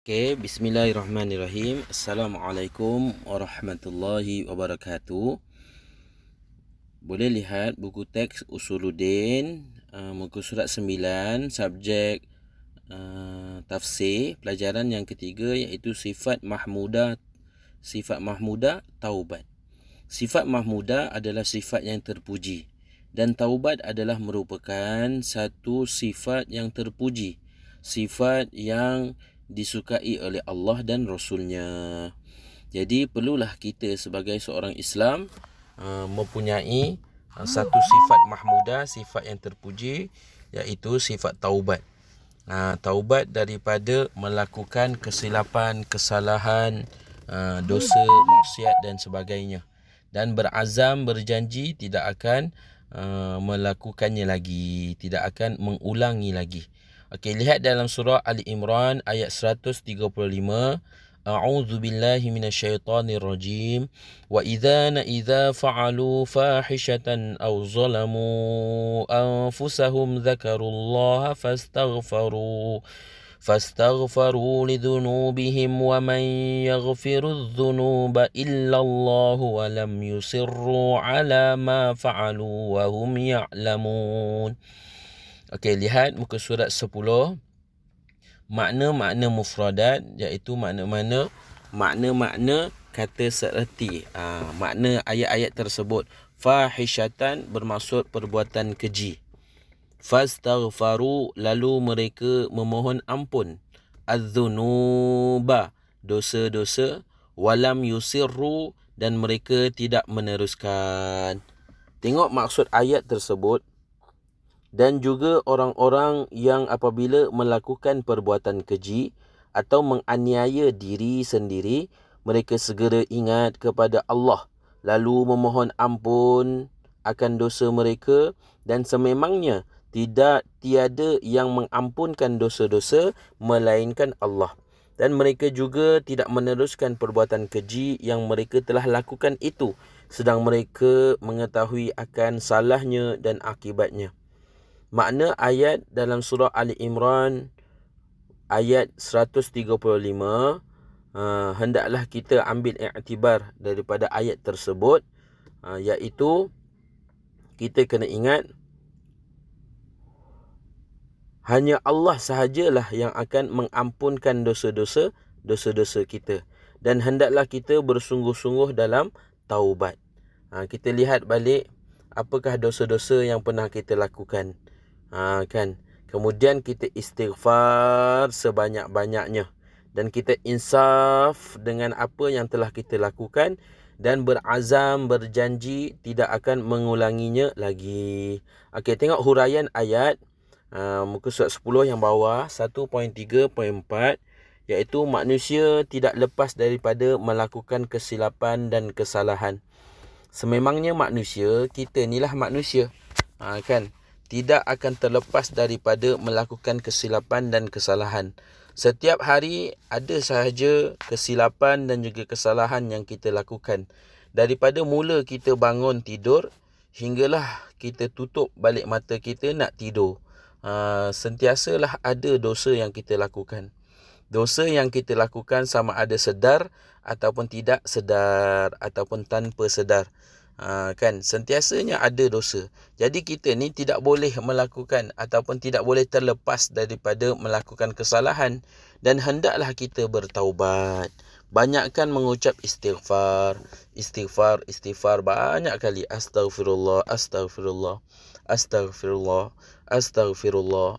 Okey, bismillahirrahmanirrahim. Assalamualaikum warahmatullahi wabarakatuh. Boleh lihat buku teks Usuluddin, muka surat 9, subjek tafsir, pelajaran yang ketiga iaitu sifat mahmudah taubat. Sifat mahmudah adalah sifat yang terpuji dan taubat adalah merupakan satu sifat yang terpuji, sifat yang disukai oleh Allah dan Rasulnya. Jadi perlulah kita sebagai seorang Islam mempunyai satu sifat mahmudah, sifat yang terpuji, iaitu sifat taubat. Taubat daripada melakukan kesilapan, kesalahan, dosa, maksiat dan sebagainya, dan berazam, berjanji tidak akan melakukannya lagi, tidak akan mengulangi lagi. Okey, lihat dalam surah Ali Imran ayat 135. A'udzu billahi minasyaitonir rajim. Wa idza fa'alu fahishatan aw zalamu anfusahum dzakarullaha fastaghfaru lidhunubihim wa man yaghfirudz dzunuba illallahu wa lam yusirru ala ma fa'alu wa hum ya'lamun. Okey, lihat muka surat 10. Makna-makna mufradat, iaitu makna-makna kata serti. Makna ayat-ayat tersebut. Fahishatan bermaksud perbuatan keji. Fastaghfaru, lalu mereka memohon ampun. Az-dzunuba, dosa-dosa. Walam yusirru, dan mereka tidak meneruskan. Tengok maksud ayat tersebut. Dan juga orang-orang yang apabila melakukan perbuatan keji atau menganiaya diri sendiri, mereka segera ingat kepada Allah, lalu memohon ampun akan dosa mereka, dan sememangnya tiada yang mengampunkan dosa-dosa melainkan Allah. Dan mereka juga tidak meneruskan perbuatan keji yang mereka telah lakukan itu, sedang mereka mengetahui akan salahnya dan akibatnya. Makna ayat dalam surah Ali Imran ayat 135, hendaklah kita ambil iktibar daripada ayat tersebut, iaitu kita kena ingat hanya Allah sahajalah yang akan mengampunkan dosa-dosa kita, dan hendaklah kita bersungguh-sungguh dalam taubat. Kita lihat balik apakah dosa-dosa yang pernah kita lakukan. Kemudian kita istighfar sebanyak-banyaknya, dan kita insaf dengan apa yang telah kita lakukan, dan berazam, berjanji tidak akan mengulanginya lagi. Okey, tengok huraian ayat muka surat 10 yang bawah 1.3.4, iaitu manusia tidak lepas daripada melakukan kesilapan dan kesalahan. Sememangnya manusia, kita inilah manusia, tidak akan terlepas daripada melakukan kesilapan dan kesalahan. Setiap hari ada sahaja kesilapan dan juga kesalahan yang kita lakukan. Daripada mula kita bangun tidur hinggalah kita tutup balik mata kita nak tidur, sentiasalah ada dosa yang kita lakukan. Dosa yang kita lakukan sama ada sedar ataupun tidak sedar, ataupun tanpa sedar. Sentiasanya ada dosa. Jadi kita ni tidak boleh melakukan ataupun tidak boleh terlepas daripada melakukan kesalahan, dan hendaklah kita bertaubat. Banyakkan mengucap istighfar banyak kali. Astaghfirullah.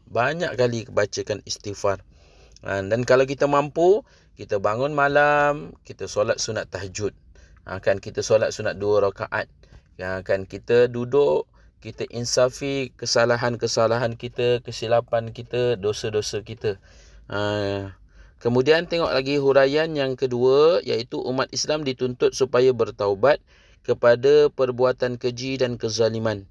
Banyak kali bacakan istighfar. Dan kalau kita mampu, kita bangun malam, kita solat sunat tahajud. Kita solat sunat 2 rakaat. Kita duduk, kita insafi kesalahan-kesalahan kita, kesilapan kita, dosa-dosa kita. Kemudian tengok lagi huraian yang kedua, iaitu umat Islam dituntut supaya bertaubat kepada perbuatan keji dan kezaliman.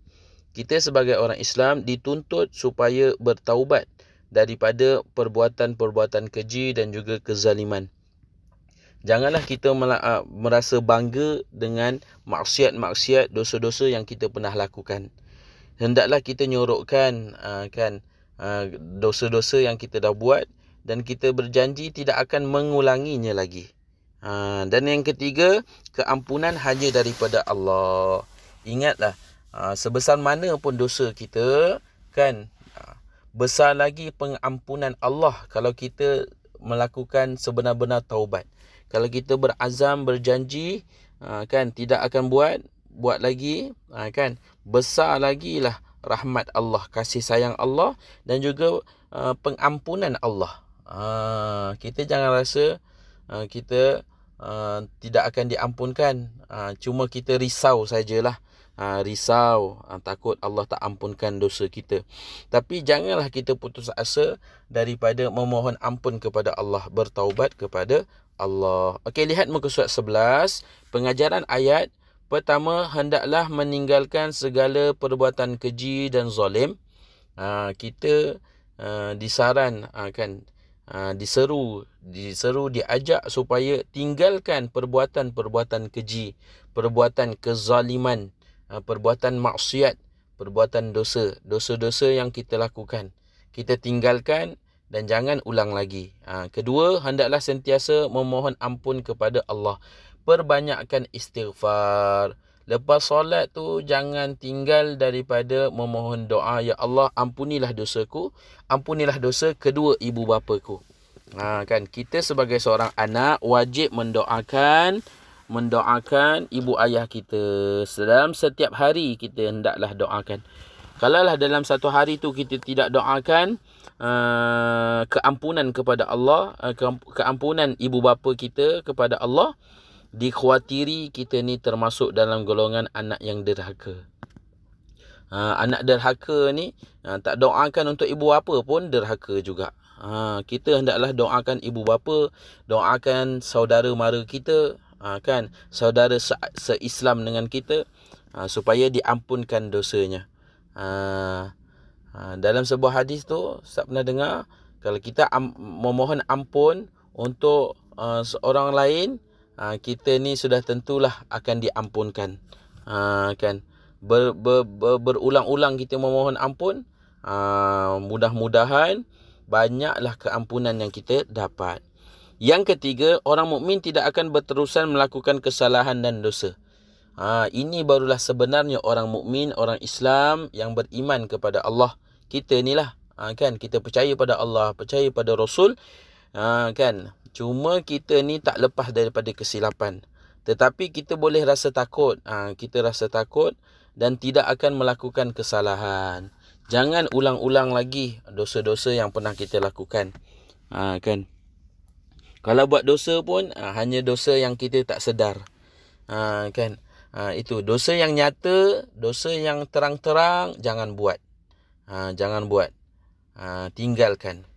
Kita sebagai orang Islam dituntut supaya bertaubat daripada perbuatan-perbuatan keji dan juga kezaliman. Janganlah kita merasa bangga dengan maksiat-maksiat, dosa-dosa yang kita pernah lakukan. Hendaklah kita nyorokkan dosa-dosa yang kita dah buat, dan kita berjanji tidak akan mengulanginya lagi. Dan yang ketiga, keampunan hanya daripada Allah. Ingatlah, sebesar mana pun dosa kita, kan, besar lagi pengampunan Allah kalau kita melakukan sebenar-benar taubat. Kalau kita berazam, berjanji, kan, tidak akan buat lagi, kan, besar lagi lah rahmat Allah, kasih sayang Allah dan juga pengampunan Allah. Kita jangan rasa kita tidak akan diampunkan. Cuma kita risau sajalah. Risau, takut Allah tak ampunkan dosa kita. Tapi janganlah kita putus asa daripada memohon ampun kepada Allah, bertaubat kepada Allah. Okey, lihat muka surat 11. Pengajaran ayat pertama, hendaklah meninggalkan segala perbuatan keji dan zalim. Kita disaran, kan, diseru, diajak supaya tinggalkan perbuatan-perbuatan keji, perbuatan kezaliman, perbuatan maksiat, perbuatan dosa-dosa yang kita lakukan. Kita tinggalkan dan jangan ulang lagi. Kedua, hendaklah sentiasa memohon ampun kepada Allah. Perbanyakkan istighfar. Lepas solat tu jangan tinggal daripada memohon doa, ya Allah ampunilah dosaku, ampunilah dosa kedua ibu bapaku. Kan, kita sebagai seorang anak wajib mendoakan ibu ayah kita. Dalam setiap hari kita hendaklah doakan. Kalaulah dalam satu hari tu kita tidak doakan keampunan kepada Allah, keampunan ibu bapa kita kepada Allah, dikhawatiri kita ni termasuk dalam golongan anak yang derhaka. Anak derhaka ni tak doakan untuk ibu bapa pun derhaka juga. Kita hendaklah doakan ibu bapa, doakan saudara mara kita, kan, saudara se-Islam dengan kita, supaya diampunkan dosanya. Dalam sebuah hadis tu, saya pernah dengar, kalau kita memohon ampun untuk seorang lain, kita ni sudah tentulah akan diampunkan. Kan, berulang-ulang kita memohon ampun, mudah-mudahan banyaklah keampunan yang kita dapat. Yang ketiga, orang mukmin tidak akan berterusan melakukan kesalahan dan dosa. Ini barulah sebenarnya orang mukmin, orang Islam yang beriman kepada Allah. Kita ni lah, kan, kita percaya pada Allah, percaya pada Rasul, kan. Cuma kita ni tak lepas daripada kesilapan. Tetapi kita boleh rasa takut. Kita rasa takut dan tidak akan melakukan kesalahan. Jangan ulang-ulang lagi dosa-dosa yang pernah kita lakukan. Kan. Kalau buat dosa pun hanya dosa yang kita tak sedar. Kan. Itu dosa yang nyata, dosa yang terang-terang jangan buat. Jangan buat. Tinggalkan.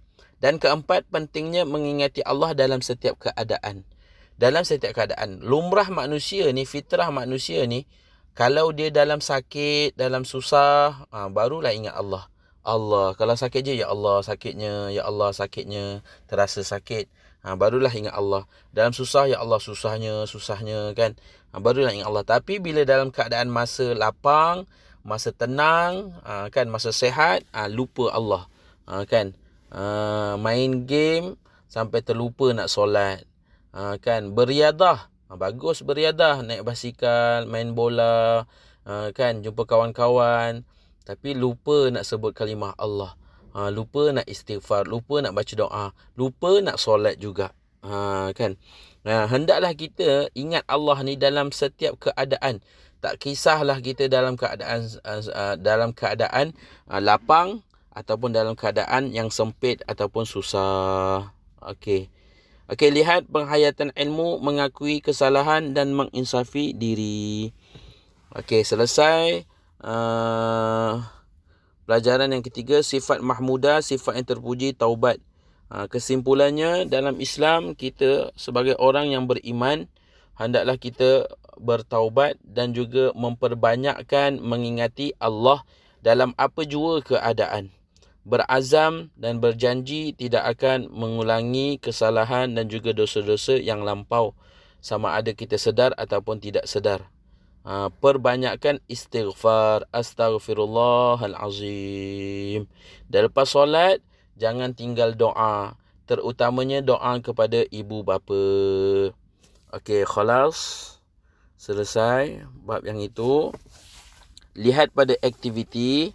Dan keempat, pentingnya mengingati Allah dalam setiap keadaan. Dalam setiap keadaan. Lumrah manusia ni, fitrah manusia ni, kalau dia dalam sakit, dalam susah, barulah ingat Allah. Allah, kalau sakit je, ya Allah sakitnya, ya Allah sakitnya, terasa sakit, barulah ingat Allah. Dalam susah, ya Allah susahnya, kan, barulah ingat Allah. Tapi bila dalam keadaan masa lapang, masa tenang, kan, masa sehat, lupa Allah, kan. Main game sampai terlupa nak solat, kan. Beriadah, bagus beriadah, naik basikal, main bola, kan, jumpa kawan-kawan, tapi lupa nak sebut kalimah Allah, lupa nak istighfar, lupa nak baca doa, lupa nak solat juga, kan. Hendaklah kita ingat Allah ni dalam setiap keadaan. Tak kisahlah kita dalam keadaan lapang ataupun dalam keadaan yang sempit ataupun susah. Okey, lihat penghayatan ilmu, mengakui kesalahan dan menginsafi diri. Okey, selesai pelajaran yang ketiga, sifat mahmudah, sifat yang terpuji, taubat. Kesimpulannya, dalam Islam, kita sebagai orang yang beriman, hendaklah kita bertaubat dan juga memperbanyakkan mengingati Allah dalam apa jua keadaan. Berazam dan berjanji tidak akan mengulangi kesalahan dan juga dosa-dosa yang lampau, sama ada kita sedar ataupun tidak sedar. Perbanyakkan istighfar, astaghfirullahalazim. Dan lepas solat, jangan tinggal doa. terutamanya doa kepada ibu bapa. Okey, khalas. Selesai bab yang itu. Lihat pada aktiviti.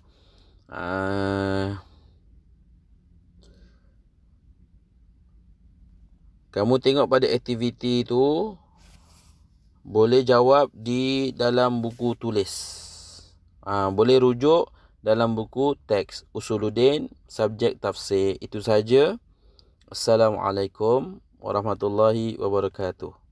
Kamu tengok pada aktiviti tu, boleh jawab di dalam buku tulis. Boleh rujuk dalam buku teks Usuluddin, subjek tafsir. Itu saja. Assalamualaikum warahmatullahi wabarakatuh.